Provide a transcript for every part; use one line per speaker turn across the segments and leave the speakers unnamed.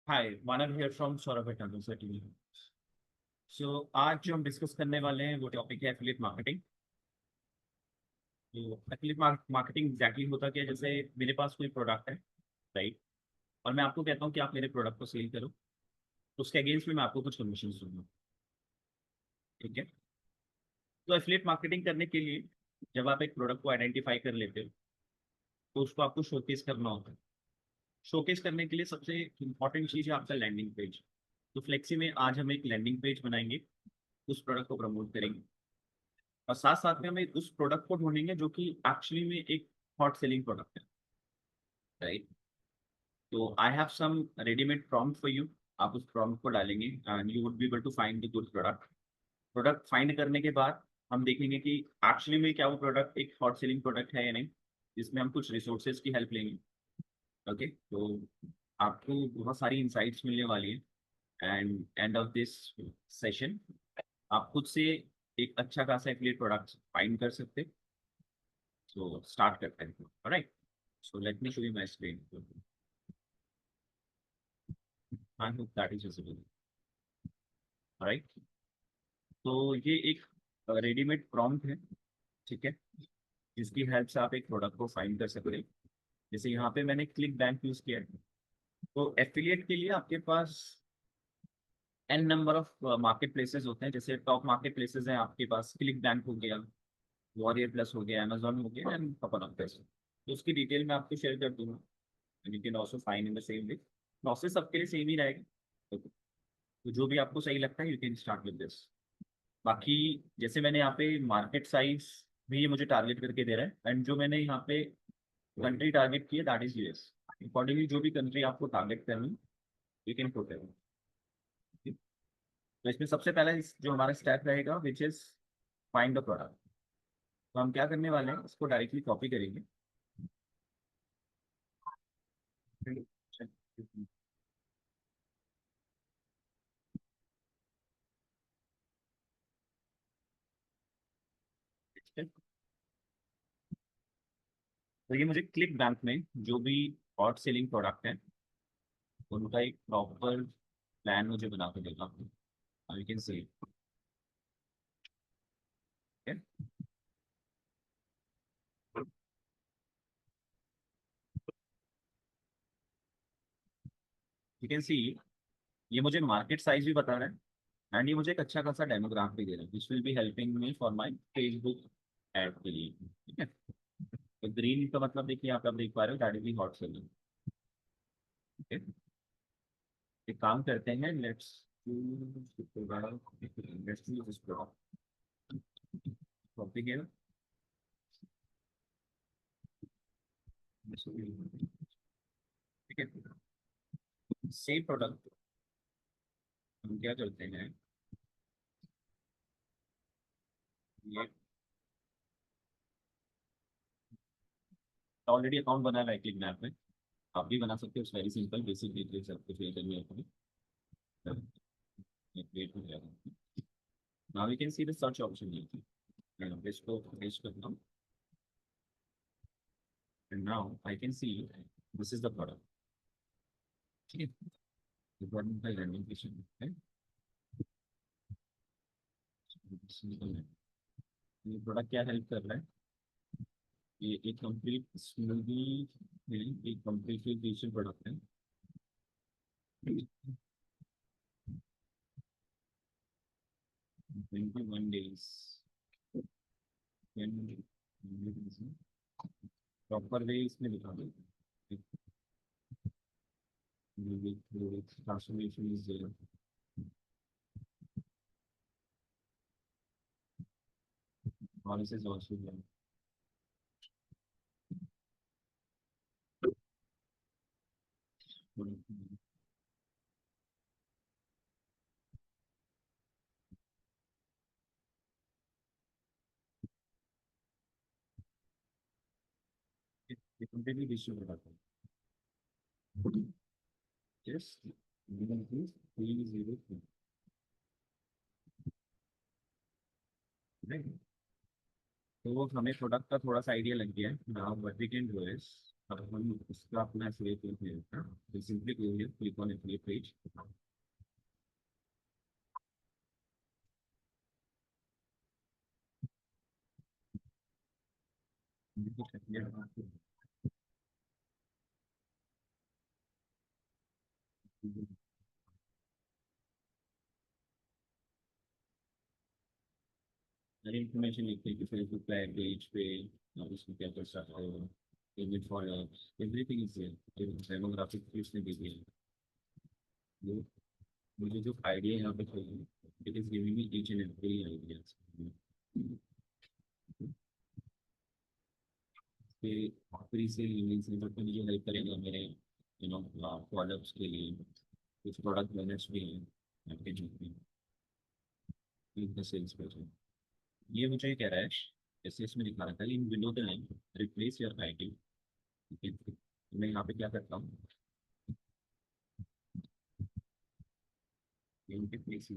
Hi, Manav here from Saurabh technology. So आज जो हम डिस्कस करने वाले हैं वो टॉपिक है एफिलिएट मार्केटिंग। तो एफिलिएट मार्केटिंग एग्जैक्टली होता क्या है, जैसे मेरे पास कोई प्रोडक्ट है, राइट, और मैं आपको कहता हूँ कि आप मेरे प्रोडक्ट को सेल करो, तो उसके अगेंस्ट में मैं आपको कुछ कमीशन दूंगा। ठीक है। तो एफिलिएट मार्केटिंग करने के लिए जब आप एक प्रोडक्ट को आइडेंटिफाई कर लेते हो तो उसको आपको शोकेस करना होता है। शोकेस करने के लिए सबसे इंपॉर्टेंट चीज़ है आपका लैंडिंग पेज। तो फ्लेक्सी में आज हम एक लैंडिंग पेज बनाएंगे, उस प्रोडक्ट को प्रमोट करेंगे, और साथ साथ में हमें उस प्रोडक्ट को ढूंढेंगे जो कि एक्चुअली में एक हॉट सेलिंग प्रोडक्ट है, राइट। तो I have some readymade prompt for you. आप उस प्रॉम्प्ट को डालेंगे and you would be able to find the good product. Product find करने के बाद हम देखेंगे कि एक्चुअली में क्या वो प्रोडक्ट एक हॉट सेलिंग प्रोडक्ट है या नहीं। जिसमें हम कुछ रिसोर्सेज की हेल्प लेंगे। ओके, तो आपको बहुत सारी इंसाइट्स मिलने वाली है and end of this session आप खुद से एक अच्छा खासा एफिलिएट प्रोडक्ट फाइंड कर सकते हैं। So start करते हैं। All right. So let me show you my screen. I hope that is visible. All right. तो ये एक रेडीमेड प्रॉम्प्ट है, ठीक है, जिसकी हेल्प से आप एक प्रोडक्ट को फाइंड कर सकते हैं। जैसे यहाँ पे मैंने क्लिक बैंक यूज किया है। तो एफिलिएट के लिए आपके पास an number of market places होते हैं। जैसे टॉप मार्केट प्लेसेस हैं आपके पास, क्लिक बैंक हो गया, वॉरियर प्लस हो गया, अमेजोन हो गया एंड कपल ऑफ प्लेस। तो उसकी डिटेल मैं आपको शेयर कर दूंगा। You can also find in the same way. Process सबके लिए सेम ही रहेगा। तो जो भी आपको सही लगता है you can start with this. बाकी जैसे मैंने यहाँ पे मार्केट साइज भी ये मुझे टारगेट करके दे रहा है, एंड जो मैंने यहाँ पे कंट्री टारगेट की है दैट इज यूएस। अकॉर्डिंगली जो भी कंट्री आपको टारगेट करनी यू कैन पुट इट। तो इसमें सबसे पहला जो हमारा स्टेप रहेगा which is find the product. तो हम क्या करने वाले हैं, इसको डायरेक्टली कॉपी करेंगे। तो ये मुझे क्लिक बैंक में जो भी हॉट सेलिंग प्रोडक्ट है उनका एक प्रॉपर प्लान मुझे बना के देगा। You can C. You can सी, ये मुझे मार्केट साइज भी बता रहा है एंड ये मुझे एक अच्छा खासा डेमोग्राफ भी दे रहा है which will be helping me for my Facebook ad के लिए। ठीक है। तो ग्रीन का मतलब देखिए, आप देख पा रहे हो that is hot selling. Okay, एक काम करते हैं, let's let's use this product. Copy किया। ठीक है। सेम प्रोडक्ट हम क्या करते हैं, ये ऑलरेडी अकाउंट बना हुआ है क्लिक मैप में। आप भी बना सकते हो, वेरी सिंपल बेसिक डिटेल्स आपको फिल करनी है अपनी। क्रिएट हो जाएगा। Now we can see the search option here. इसको पेस्ट करता हूँ and now I can see this is the product. ठीक है। ये प्रोडक्ट का लैंडिंग पेज है। ये प्रोडक्ट क्या हेल्प कर रहा है, ये एक कंप्लीट स्मूदी है, एक कंप्लीटली डिजिटल प्रोडक्ट है। 21 days प्रॉपर वे इसमें दिखा दो। Transformation is there. Policies also there. ये completely digital product है। Yes, minimum is 303, right? तो हमें प्रोडक्ट का थोड़ा सा आइडिया लग गया है। Now what we can do is अब हम इसका अपना एफिलिएट लिंक ले लेते हैं, simply click on affiliate page. सारी इन्फॉर्मेशन लिखते हैं कि फेसबुक पे पेज पे आप इसमें क्या कर सकते हो, payment followers, everything is there, demographic भी उसने दे दिया है। वो मुझे जो आइडिया यहाँ पे चाहिए, it is giving me each and every ideas कि फ्री से ईमेल्स में तो मुझे हेल्प करेगा मेरे फॉलोअप्स के लिए। कुछ प्रोडक्ट मैनेज भी हैं आपके जो भी सेल्स पे। ये मुझे कह रहा है, जैसे इसमें लिखा रहता है in below the line replace your ID. मैं यहाँ पे क्या करता हूँ, इनके प्लेस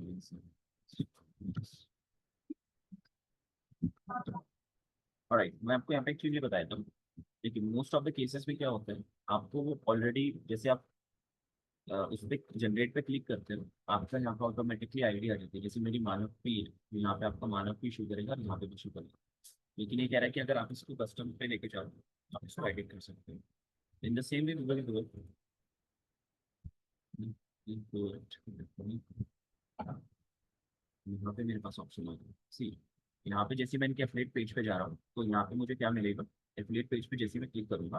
ऑलराइट। मैं आपको यहाँ पे एक चीज़ ये बताता हूँ। देखिए मोस्ट ऑफ द केसेस में क्या होता है, आपको वो ऑलरेडी जैसे आप उस पर जनरेट पे क्लिक करते हो, आपका यहाँ पे ऑटोमेटिकली आईडी आ जाती है। जैसे मेरी मानव पी है, तो यहाँ पे आपका मानव पी शो करेगा और यहाँ पे भी शो करेगा। लेकिन ये कह रहा है कि अगर आप इसको कस्टम पे लेके जाओ, आप इसको एडिट कर सकते हो। इन the same way Google do it. यहाँ पे मेरे पास ऑप्शन आ गया सी। यहाँ पे जैसे मैं इनके एफिलिएट पेज पे जा रहा हूँ, तो यहाँ पे मुझे क्या मिलेगा, एफिलिएट पेज पे जैसे मैं क्लिक करूंगा,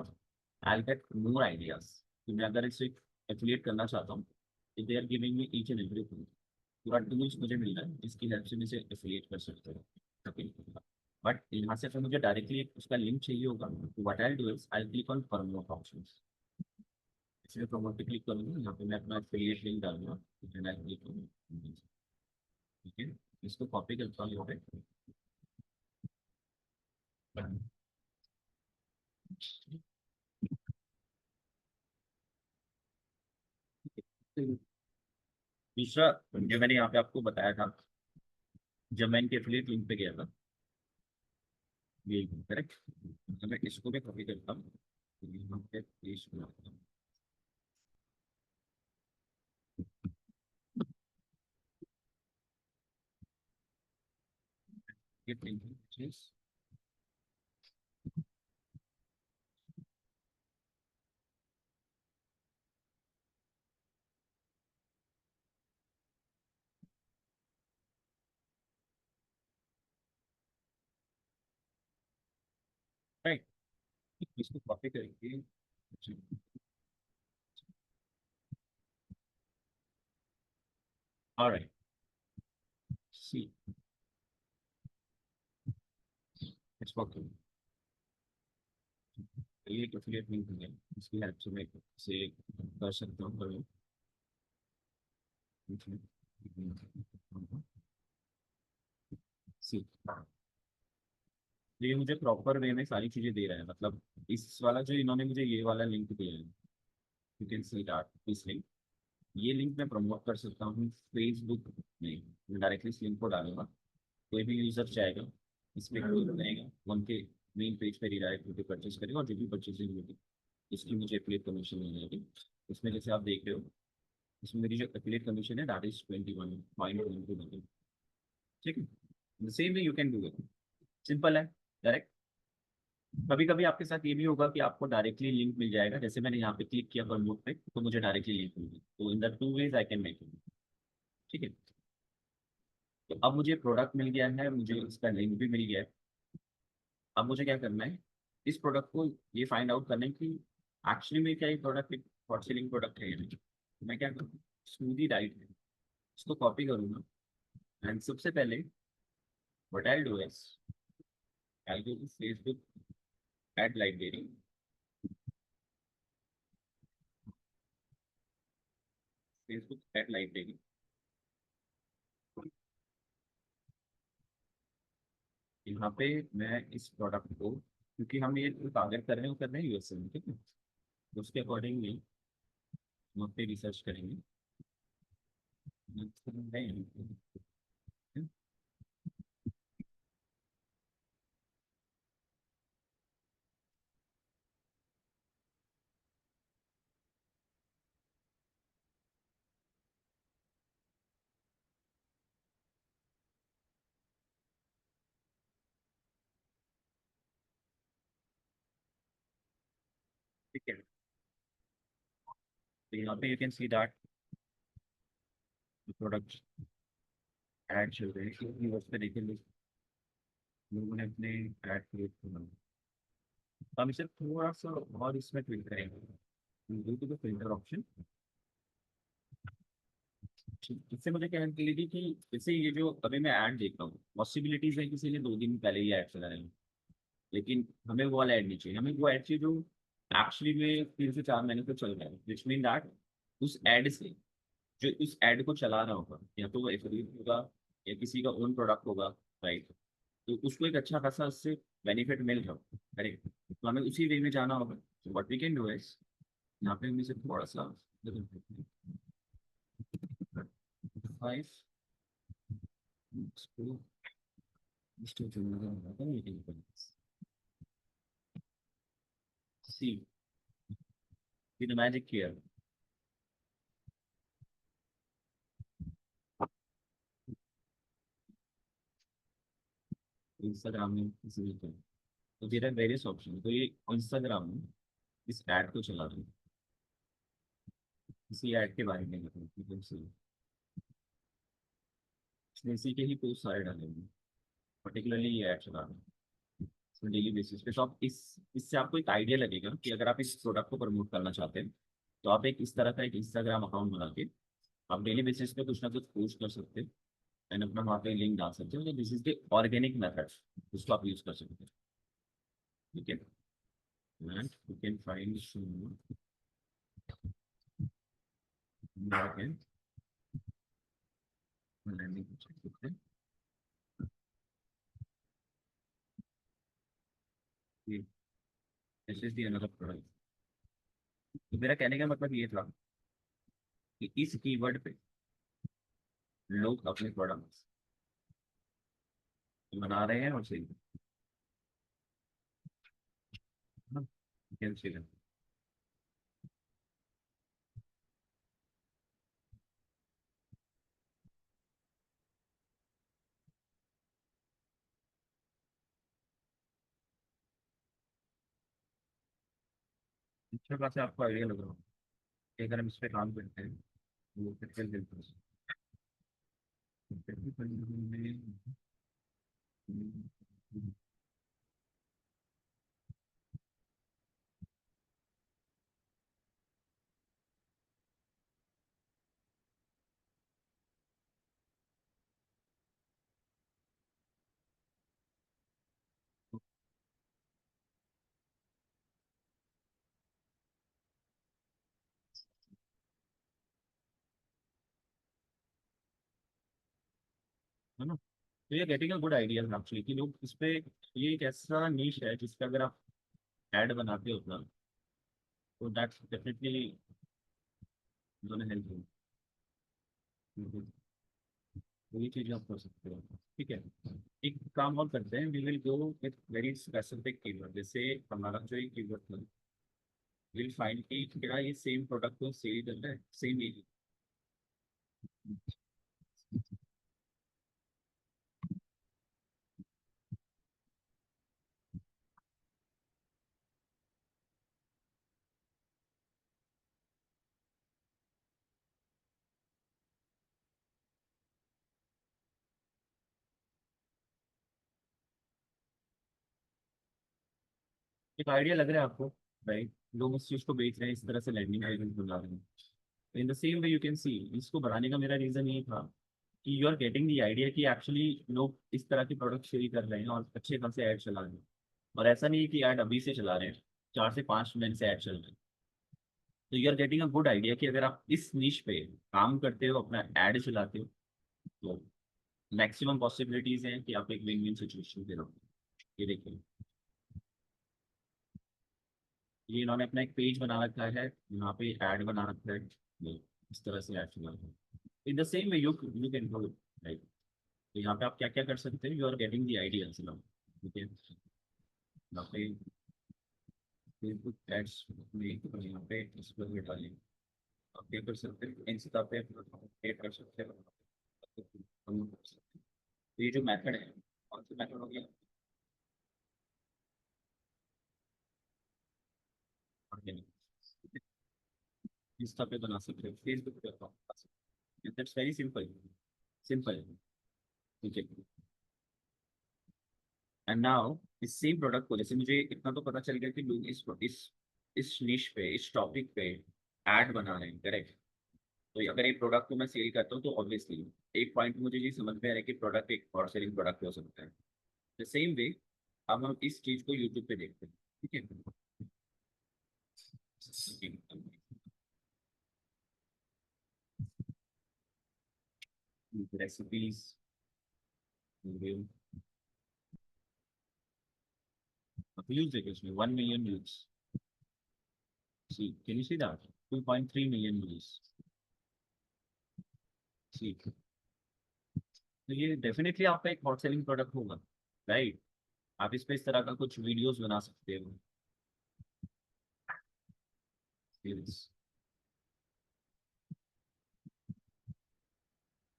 आई गेट मोर आइडियाज। तो मैं अगर इसे एफिलिएट करना चाहता हूँ, they are giving me each and everything, पूरा टूल्स मुझे मिल रहा है जिसकी हेल्प से मैं इसे एफिलिएट कर सकता हूँ। ओके, बट यहाँ से फिर मुझे डायरेक्टली उसका लिंक चाहिए होगा, तो what I do is I click on promote options. इसमें प्रमोट पे क्लिक करूंगा, यहाँ पे मैं अपना एफिलिएट लिंक डालूंगा, एंड आई क्लिक ऑन। ठीक है, इसको कॉपी करता हूँ यहाँ पे। दूसरा जो मैंने यहाँ पे आपको बताया था, जब मैं इनके एफिलिएट लिंक पे गया था, ये करेक्ट, तो मैं इसको भी कॉपी करता हूँ, तो यहाँ पे पेस्ट बनाता हूँ। ये लिंक है, राइट, इसको कॉपी करके। Alright, see it's working. ये एक एफिलिएट लिंक है, इसकी हेल्प से मैं इसे कर सकता हूँ कभी। सी, ये मुझे प्रॉपर वे में सारी चीजें दे रहा है, मतलब इस वाला जो इन्होंने मुझे ये वाला लिंक दिया है, you can see that this link, ये लिंक मैं प्रमोट कर सकता हूँ फेसबुक में। मैं डायरेक्टली इस लिंक को डालूंगा, कोई भी यूजर चाहेगा इस पे क्लिक करेगा, वो उनके मेन पेज पे रिडायरेक्ट होकर परचेज करेगा, और जो भी परचेसिंग होगी इसकी मुझे एफिलिएट कमीशन मिल जाएगी। इसमें जैसे आप देख रहे हो, इसमें मेरी जो एफिलिएट कमीशन है दैट इज 21.12। ठीक है, same way you can do it, simple है, डायरेक्ट। कभी कभी आपके साथ ये भी होगा कि आपको डायरेक्टली लिंक मिल जाएगा, जैसे मैंने यहाँ पे क्लिक किया प्रमोट पे, तो मुझे डायरेक्टली लिंक मिल गई। तो in the two ways I can make it. ठीक है, तो अब मुझे प्रोडक्ट मिल गया है, मुझे इसका लिंक भी मिल गया है। अब मुझे क्या करना है, इस प्रोडक्ट को ये फाइंड आउट करना है कि एक्चुअली में क्या ये प्रोडक्ट एक हॉट सेलिंग प्रोडक्ट है या नहीं। तो मैं क्या करूँ, स्मूदी डाइट है, इसको कॉपी करूँगा, एंड सबसे पहले what I do is I go to Facebook ad library. Facebook ad library, यहाँ पे मैं इस प्रोडक्ट को, क्योंकि हम ये टारगेट कर रहे हैं यूएसए में, ठीक है, तो उसके अकॉर्डिंगली हम पे रिसर्च करेंगे। ठीक है, तो यहाँ पे you can see that product add चल रहे हैं, यूनिवर्स पे देखेंगे लोगों ने अपने ऐड क्रिएट किया। तो हम इसे थोड़ा सा और इसमें ट्विक करेंगे due to the filter option. इससे मुझे क्या क्लियरिटी कि जैसे ये जो अभी मैं ऐड देख रहा हूँ, पॉसिबिलिटीज है किसी ने 2 दिन पहले ही ऐड चला है, लेकिन हमें वो वाला ऐड नहीं चाहिए, हमें वो ऐड चाहिए जो एक्चुअली में 3 से 4 महीने तक चल रहा है, विच मीन दैट उस ऐड से जो उस ऐड को चला रहा होगा, या तो वो एफिलिएट होगा या किसी का ओन प्रोडक्ट होगा, राइट, तो उसको एक अच्छा खासा उससे बेनिफिट मिल रहा होगा, करेक्ट। तो हमें उसी वे में जाना होगा। What we can do is, यहाँ पे हम इसे थोड़ा सा 5 see with the magic here, Instagram में किसी भी तरह। तो देर आर वेरियस ऑप्शन, तो ये इंस्टाग्राम में इस ऐड को चला रहे हैं, इसी ऐड के बारे में मतलब इसने इसी के ही पोस्ट सारे डाले हैं, पर्टिकुलरली ये ऐड चला रहे हैं डेली बेसिस पे। तो आप इस इससे आपको एक आइडिया लगेगा कि अगर आप इस प्रोडक्ट को प्रमोट करना चाहते हैं, तो आप एक इस तरह का एक इंस्टाग्राम अकाउंट बना के आप डेली बेसिस पे कुछ ना कुछ पोस्ट कर सकते हैं एंड अपना वहाँ पे लिंक डाल सकते हो। तो this is the organic method, इसको आप यूज कर सकते हैं, ठीक है। And you can find this is the another product. तो मेरा कहने का मतलब ये था कि इस कीवर्ड पे लोग अपने प्रोडक्ट्स बना रहे हैं और सेल कर रहे हैं। अच्छा खासा आपको आइडिया लग रहा है कि अगर हम इस पे काम करते हैं वो फिजिकल बिजनेस में। है ना, तो ये getting a good idea actually कि लोग इस पे, ये एक ऐसा नीश है जिस पे अगर आप ऐड बनाते हो ना, तो that's definitely gonna help you. तो ये चीज़ आप कर सकते हो, ठीक है। एक काम और करते हैं, we will go with very specific keyword. जैसे हमारा जो एक कीवर्ड था, विल फाइंड कि क्या ये सेम प्रोडक्ट को सेल कर रहा है, सेम। एक आइडिया लग रहा है आपको, राइट, लोग इस चीज़ को बेच रहे हैं, इस तरह से लैंडिंग आइडिया बना रहे हैं। In the same way you can see, इसको बढ़ाने का मेरा रीज़न ये था कि you are getting the idea कि एक्चुअली लोग इस तरह के प्रोडक्ट शेयर कर रहे हैं और अच्छे खासे ऐड चला रहे हैं। और ऐसा नहीं है कि ऐड अभी से चला रहे हैं, 4 से 5 महीने से ऐड चल रहे हैं। तो you are getting a good idea कि अगर आप इस निश पे काम करते हो, अपना ऐड चलाते हो, तो मैक्सिमम पॉसिबिलिटीज हैं कि आप एक विन विन सिचुएशन पे रहोगे। ये देखिए, ये इन्होंने अपना एक पेज बना रखा है, यहाँ पे ऐड बना रखा है, ये इस तरह से ऐड चला रहा है। In the same way you can do, right. तो यहाँ पे आप क्या क्या कर सकते हैं, you are getting the idea, चलो ठीक है। यहाँ पे फेसबुक एड्स में, और यहाँ पे इस पर भी डालें, आप क्या कर सकते हैं, इंस्टा पे एड कर सकते हैं, promote कर सकते हैं। तो ये जो मेथड है, कौन सा मेथड हो गया, organic। इंस्टा पे बना सकते हो, फेसबुक पे अकाउंट बना सकते हो, दैट्स वेरी सिंपल। सिंपल। ठीक है। एंड नाउ इस सेम प्रोडक्ट को, जैसे मुझे इतना तो पता चल गया कि लोग इस निश पे, इस टॉपिक पे ऐड बना रहे हैं, करेक्ट। तो अगर ये प्रोडक्ट को मैं सेल करता हूँ तो ऑब्वियसली एक पॉइंट मुझे ये समझ में आ रहा है कि प्रोडक्ट एक और सेलिंग प्रोडक्ट हो सकता है। द सेम वे अब हम इस चीज को यूट्यूब पे देखते हैं, ठीक है। रेसिपीज, व्यूज देखो इसमें 1 million views. See can you see that, 2.3 million views. See, तो ये डेफिनेटली आपका एक हॉट सेलिंग प्रोडक्ट होगा, राइट। आप इस पे इस तरह का कुछ वीडियोस बना सकते हो।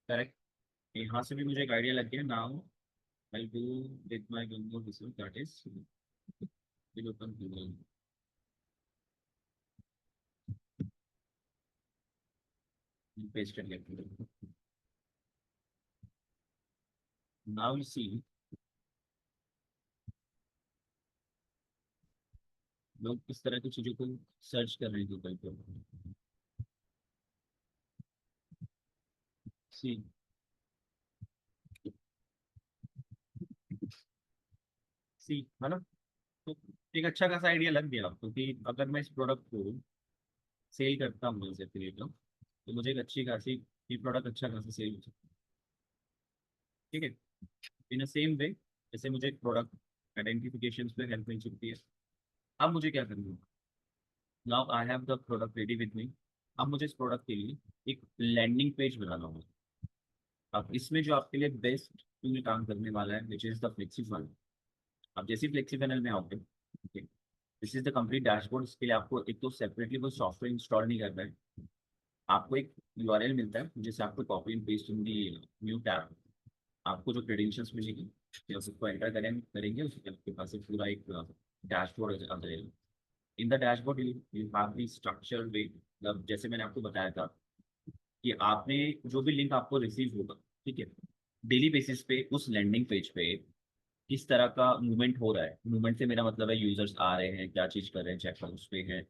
करेक्ट। यहाँ से भी मुझे एक आइडिया लग गया now. I do with my Google research, that is will open Google, paste कर लिया। नाउ यू सी, लोग इस तरह की चीजों को सर्च कर रहे हैं गूगल पे। सी, सी मतलब, तो एक अच्छा खासा आइडिया लग गया आपको कि अगर मैं इस प्रोडक्ट को सेल करता हूँ एज एफिलिएट, तो मुझे एक अच्छी खासी ये प्रोडक्ट अच्छा खासा सेल हो सकता है, ठीक है। इन सेम वे जैसे मुझे एक प्रोडक्ट आइडेंटिफिकेशन पे हेल्प मिल चुकी है, अब मुझे क्या करना है। Now I have the product ready with me. अब मुझे इस प्रोडक्ट के लिए एक लैंडिंग पेज बनाना होगा। अब इसमें जो आपके लिए बेस्ट टूल काम करने वाला है which is the flexi funnel. अब जैसे फ्लेक्सी फनल में आओगे, this is the complete dashboard. इसके लिए आपको एक तो सेपरेटली कोई सॉफ्टवेयर इंस्टॉल नहीं करना है। आपको एक यूआरएल मिलता है जिसे आपको copy and paste in the new tab. आपको जो क्रेडेंशियल्स मिलेगी, फिर उसको एंटर करेंगे उसके आपके पास एक पूरा एक डैशबोर्ड आ जाएगा। In the dashboard you have the structure way, मतलब जैसे मैंने आपको बताया था कि आपने जो भी लिंक आपको रिसीव होगा, ठीक है, डेली बेसिस पे उस लैंडिंग पेज पे किस तरह का मूवमेंट हो रहा है। मूवमेंट से मेरा मतलब है यूजर्स आ रहे हैं, क्या चीज कर रहे हैं, चेकआउट पे हैं।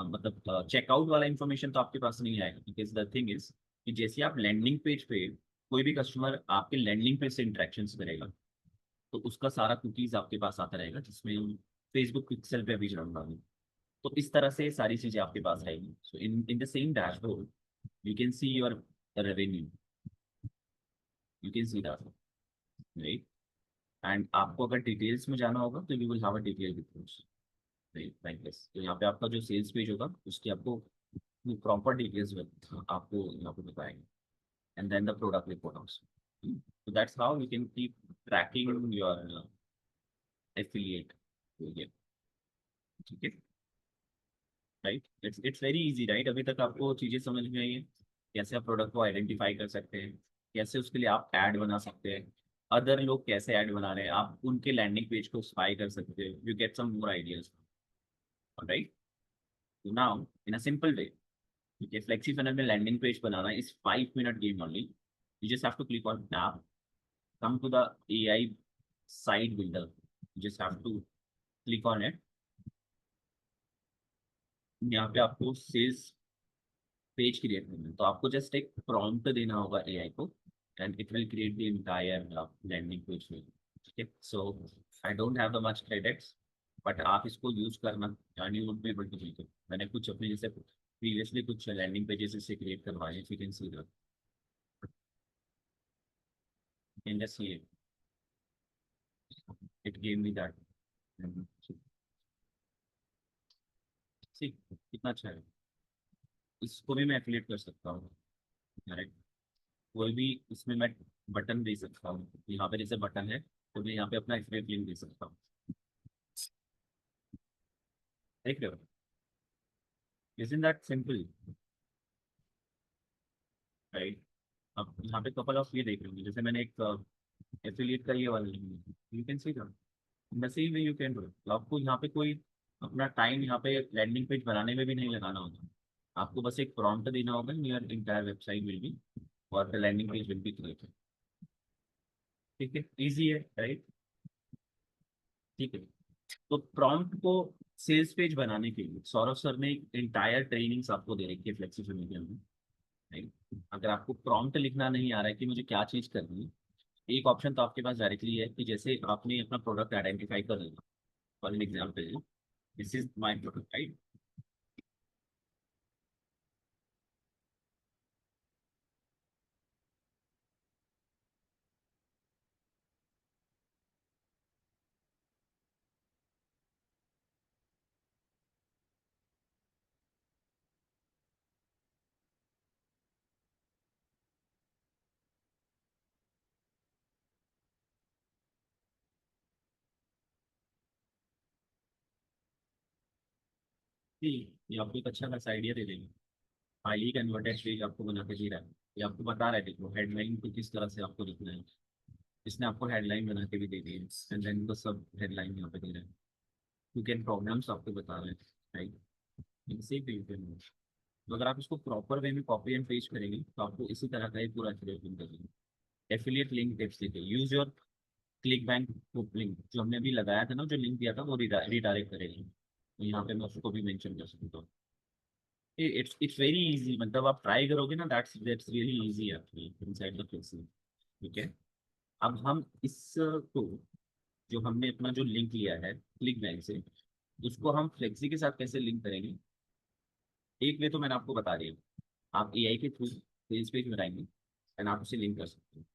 मतलब चेकआउट वाला इन्फॉर्मेशन तो आपके पास नहीं आएगा, बिकॉज द थिंग इज कि जैसे आप लैंडिंग पेज पे कोई भी कस्टमर आपके लैंडिंग पेज से इंटरेक्शन करेगा, तो उसका सारा कुकीज आपके पास आता रहेगा, जिसमें फेसबुक पिक्सल पे भी रहूंगा मैं। तो इस तरह से सारी चीजें आपके पास रहेंगी। So in in the same dashboard you can see your revenue, you can see that, right. And आपको अगर डिटेल्स में जाना होगा तो you will have a detail reports, right, like this. तो यहाँ पे आपका जो सेल्स पेज होगा उसकी आपको प्रॉपर डिटेल्स आपको यहाँ पे बताएंगे। And then the product report also. So that's how you can keep tracking your affiliate, ठीक है, right. It's very easy, right. अभी तक आपको चीजें समझ में आई है, कैसे आप प्रोडक्ट को आइडेंटिफाई कर सकते हैं, कैसे उसके लिए आप ऐड बना सकते हैं, अदर लोग कैसे ऐड बना रहे हैं, आप उनके लैंडिंग पेज को स्पाई कर सकते हैं, you get some more ideas, right. Now in a simple way, ठीक है, फ्लेक्सी फनल में लैंडिंग पेज बनाना is 5 minute game only. You just have to click on tab, come to the AI site builder. You just have to click on it. यहाँ पे आपको sales page create करना है, तो आपको just एक प्रॉम्प्ट देना होगा एआई को, and it will create the entire landing page में, ठीक है। So I don't have the much credits, but आप इसको यूज करना and you would be able to do it. मैंने कुछ अपने जैसे प्रीवियसली कुछ लैंडिंग पेजेस इससे क्रिएट करवाए, you can see that, can just see it give me that. See कितना अच्छा है। इसको भी मैं एफिलिएट कर सकता हूँ, राइट। कोई भी इसमें मैं बटन दे सकता हूँ, यहाँ पे जैसे बटन है तो मैं यहाँ पे अपना एफिलिएट लिंक दे सकता हूँ, देख रहे हो। Is in that simple, right. अब यहाँ पे कपल ऑफ ये देख रहे होंगे, जैसे मैंने एक एफिलिएट का ये वाला link, you can see that in the same way you can do. तो आपको यहाँ पे कोई अपना टाइम यहाँ पे लैंडिंग पेज बनाने में भी नहीं लगाना होता, आपको बस एक प्रॉम्प्ट देना होगा, your entire website will be और the landing page will be created. ठीक है, इजी है राइट। ठीक है, तो प्रॉम्प्ट को सेल्स पेज बनाने के लिए सौरभ सर ने एक इंटायर ट्रेनिंग्स आपको दे रखी है फ्लेक्सिबल मीडिया में, राइट। अगर आपको प्रॉम्प्ट लिखना नहीं आ रहा है कि मुझे क्या चीज करनी है, एक ऑप्शन तो आपके पास डायरेक्टली है कि जैसे आपने अपना प्रोडक्ट आइडेंटिफाई कर लिया, for an example this is my product right. जी, ये आपको एक अच्छा खासा आइडिया दे देंगे। हाईली कन्वर्टेड पेज आपको बना के दे रहा है, ये आपको बता रहा है देखो हेडलाइन को किस तरह से आपको लिखना है। इसने आपको हेडलाइन बना के भी दे दी है, एंड देन तो सब हेडलाइन यहाँ पे दे रहा है। यू कैन प्रॉब्लम्स आपको बता रहे हैं, राइट। इनसे भी यू कैन, तो अगर आप इसको प्रॉपर वे में कॉपी एंड पेस्ट करेंगे तो आपको इसी तरह का ही पूरा क्रिएट लिंक करेंगे। एफिलिएट लिंक टिप्स देखिए, use your click bank link, जो हमने अभी लगाया था ना, जो लिंक दिया था वो रिडायरेक्ट करेगा। तो यहाँ पे मैं उसको भी मेंशन कर सकता हूँ। इट्स वेरी इजी, मतलब आप ट्राई करोगे ना, that's really easy actually inside the flexi. ठीक है, अब हम इसको, जो हमने अपना जो लिंक लिया है क्लिक बैंक से, उसको हम फ्लेक्सी के साथ कैसे लिंक करेंगे। एक वे तो मैंने आपको बता दिया, आप एआई के थ्रू सेल्स पेज बनाएंगे एंड आप उसे लिंक कर सकते हो।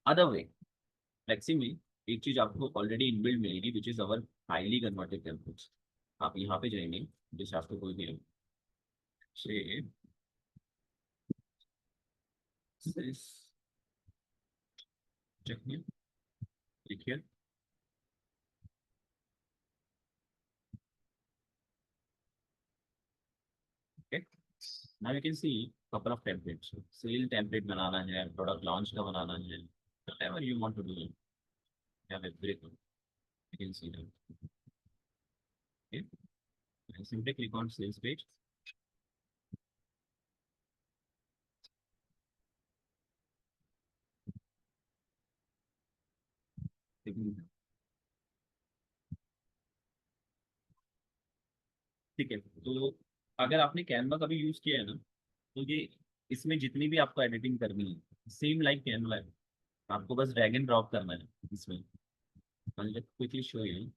अदर वे, फ्लेक्सी में एक चीज आपको ऑलरेडी इनबिल्ड मिलेगी which is our highly converted templates. आप यहाँ पे जाएंगे, जैसे आपको कोई भी से लिखिए, okay, now you can see couple of templates, sale template बनाना है, प्रोडक्ट लॉन्च का बनाना है, whatever you want to do, you have everything, you can see that, okay, and simply click on sales page। ठीक है, तो अगर आपने Canva का भी यूज किया है ना, तो ये इसमें जितनी भी आपको एडिटिंग करनी है सेम लाइक कैनवा है, आपको बस ड्रैग एंड ड्रॉप करना है इसमें। क्विकली शो यू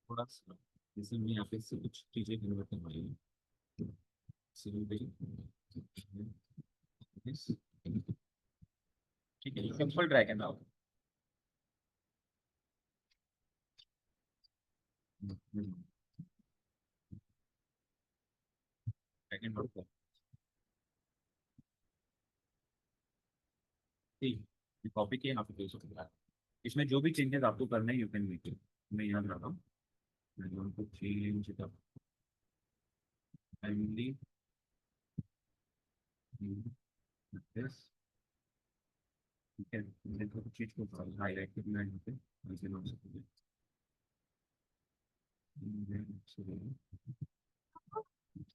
थोड़ा सा, जैसे मैं यहाँ पे से कुछ चीजें कन्वर्ट करवाई हूँ। ठीक है, simple drag and drop. Drag and drop copy किए यहाँ पे पेस्ट हो गया। इसमें जो भी चेंजेस आपको करना है यू कैन मेक इट। मैं यहाँ रहा हूँ, I want to change the family in this। ठीक है, मैं तो चीज को हाईलाइट करना है यहाँ पे, ऐसे नाम से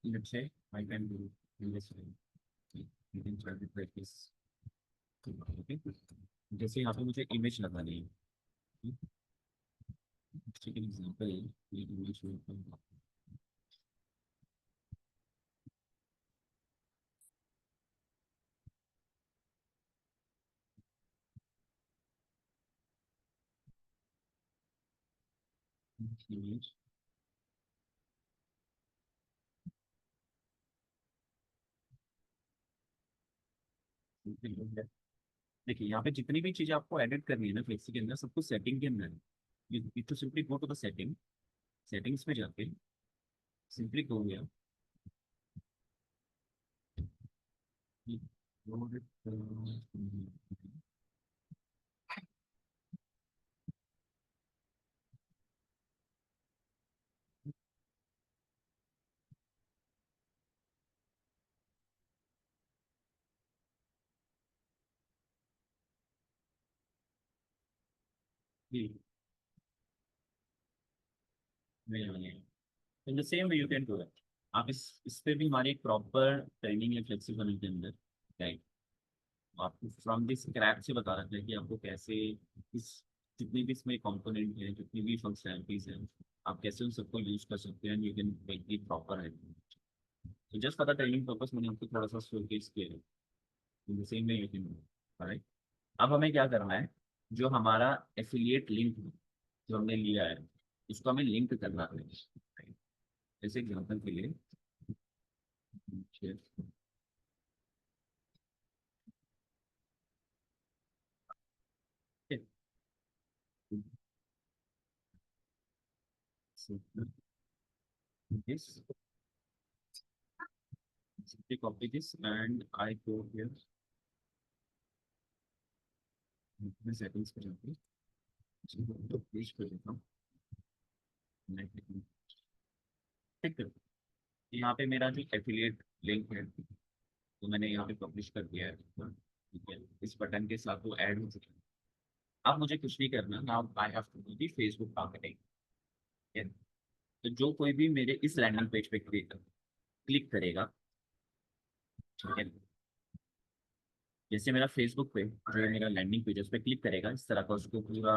let's say I can do in this way, you can try to practice। okay, जैसे यहाँ पे मुझे इमेज लगानी है, ठीक है, एग्जांपल ये इमेज इमेज। देखिए यहाँ पे जितनी भी चीजें आपको एडिट करनी है ना फ्लेक्सी के अंदर, सब कुछ सेटिंग के अंदर है। You to simply go to the setting, settings में जाके सिंपली गो गया, in the same way you can do it. आप इस पे भी हमारी एक प्रॉपर ट्रेनिंग है फ्लेक्सिबल के अंदर, राइट। आपको फ्रॉम द स्क्रैच से बता रखा है कि आपको कैसे इस जितनी भी इसमें कंपोनेंट हैं, जितनी भी फंक्शनैलिटीज हैं, आप कैसे उन सबको यूज कर सकते हैं, you can make it proper है। तो just for the training purpose मैंने आपको थोड़ा सा शोकेस किया है। In the same way you can, right. अब हमें क्या करना है, जो हमारा एफिलिएट लिंक जो हमने लिया है उसको हमें लिंक करना है। जैसे एग्जाम्पल के लिए this, simply copy this and I go here मैं सेटिंग्स पे जाके इसको पेस्ट कर देता हूँ। ठीक है, यहाँ पे मेरा जो एफिलिएट लिंक है तो मैंने यहाँ पे पब्लिश कर दिया है, ठीक है। इस बटन के साथ वो ऐड हो चुका है। अब मुझे कुछ नहीं करना, now I have to do the Facebook marketing. ठीक है, तो जो कोई भी मेरे इस लैंडिंग पेज पे क्लिक करेगा, ठीक है, जैसे मेरा फेसबुक पे जो है मेरा लैंडिंग पेज उस पर क्लिक करेगा, इस तरह का उसको पूरा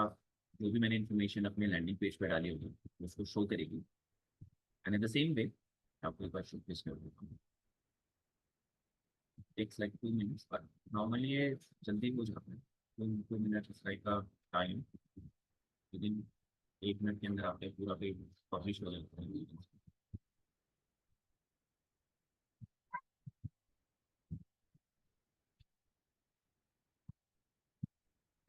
जो भी मैंने इन्फॉर्मेशन अपने लैंडिंग पेज पे डाली होगी उसको शो करेगी। And in the same way आपको एक बार शो केस कर देता हूँ। Takes like 2 minutes, but normally ये जल्दी हो जाता है। 2 मिनट लाइक का टाइम, विद इन 1 मिनट के अंदर आपके पूरा पेज पब्लिश हो जाता है।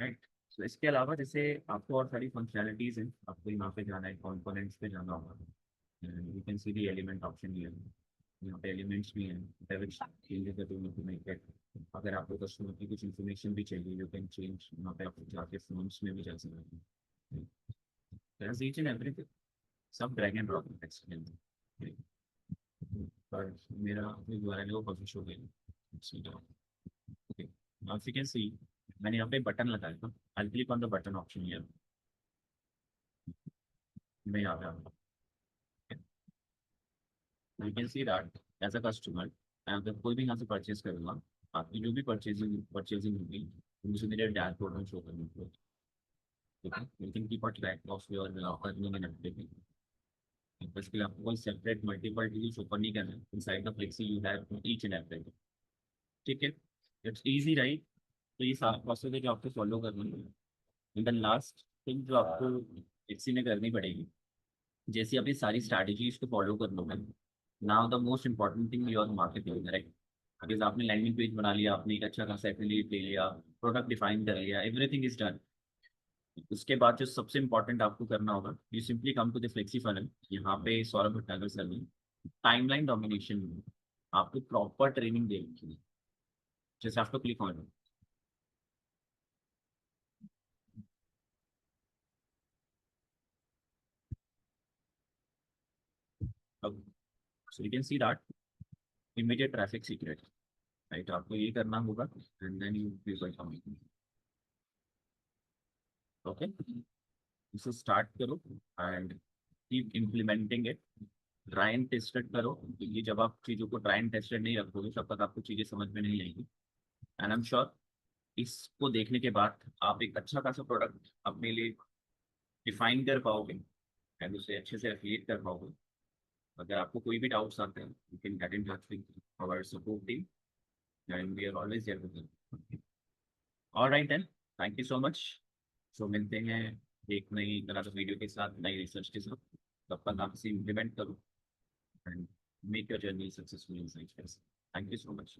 राइट। तो इसके अलावा जैसे आपको और सारी फंक्शनैलिटीज हैं, आपको यहाँ पे जाना है, कॉम्पोनेंट्स पे जाना होगा, you can C the element option भी है। यहाँ पे एलिमेंट्स भी हैं, which changes that you need to make it। अगर आपको कस्टमर की कुछ इन्फॉर्मेशन भी चाहिए यू कैन चेंज, यहाँ पे आप जाके फॉर्म्स में भी जा सकते हैं। ईच एंड एवरीथिंग सब ड्रैग एंड ड्रॉप टेक्स्ट के अंदर। पर मेरा यूआरएल वो पब्लिश हो गया। Okay, now you can see मैंने यहाँ पे बटन लगाया था। I click on the button option here, मैं यहाँ पे आऊँगा। You can see that as a customer मैं अगर कोई भी यहाँ से परचेज करूँगा, आपकी जो भी परचेजिंग परचेजिंग होगी मुझे मेरे डैशबोर्ड में शो करनी पड़ेगी। ठीक है, you can keep a track of your earning and everything. इसके लिए आपको कोई सेपरेट मल्टीपल डील्स ओपन नहीं करना है, inside the flexi you have each and everything. ठीक है, इट्स इजी राइट। तो ये सारा प्रोसेस है जो आपको फॉलो करना है। एंड द लास्ट थिंग जो आपको फ्लेक्सी में करनी पड़ेगी, जैसे आप ये सारी स्ट्रैटेजीज को फॉलो कर लोगे, now the most important thing your marketing, right. अगर आपने लैंडिंग पेज बना लिया, आपने एक अच्छा खासा एफिलिएट ले लिया, प्रोडक्ट डिफाइन कर लिया, एवरीथिंग इज डन। उसके बाद जो सबसे इंपॉर्टेंट आपको करना होगा, you simply come to the flexi funnel. यहाँ पे सौरभ भट्टागर सर ने टाइमलाइन डोमिनेशन में आपको प्रॉपर ट्रेनिंग दे रखी है। जैसे आपको click on, so you can see that immediate traffic secret, right. आपको ये करना होगा and then you will come. Okay, इसे स्टार्ट करो and keep implementing it. Try and tested करो, क्योंकि जब आप चीज़ों को ट्राई एंड टेस्टेड नहीं रखोगे तब तक आपको चीज़ें समझ में नहीं आएंगी। एंड आई एम श्योर इसको देखने के बाद आप एक अच्छा खासा प्रोडक्ट अपने लिए डिफाइन कर पाओगे एंड उसे अच्छे से एफिलिएट कर पाओगे। अगर आपको कोई भी डाउट्स आते हैं you can get in touch with our support team and we are always there with you. Alright then, thank you so much. So मिलते हैं एक नई तरह के वीडियो के साथ, नई रिसर्च के साथ। तब तक आप इसे इम्प्लीमेंट करो and make your journey successful in science. Thank you so much.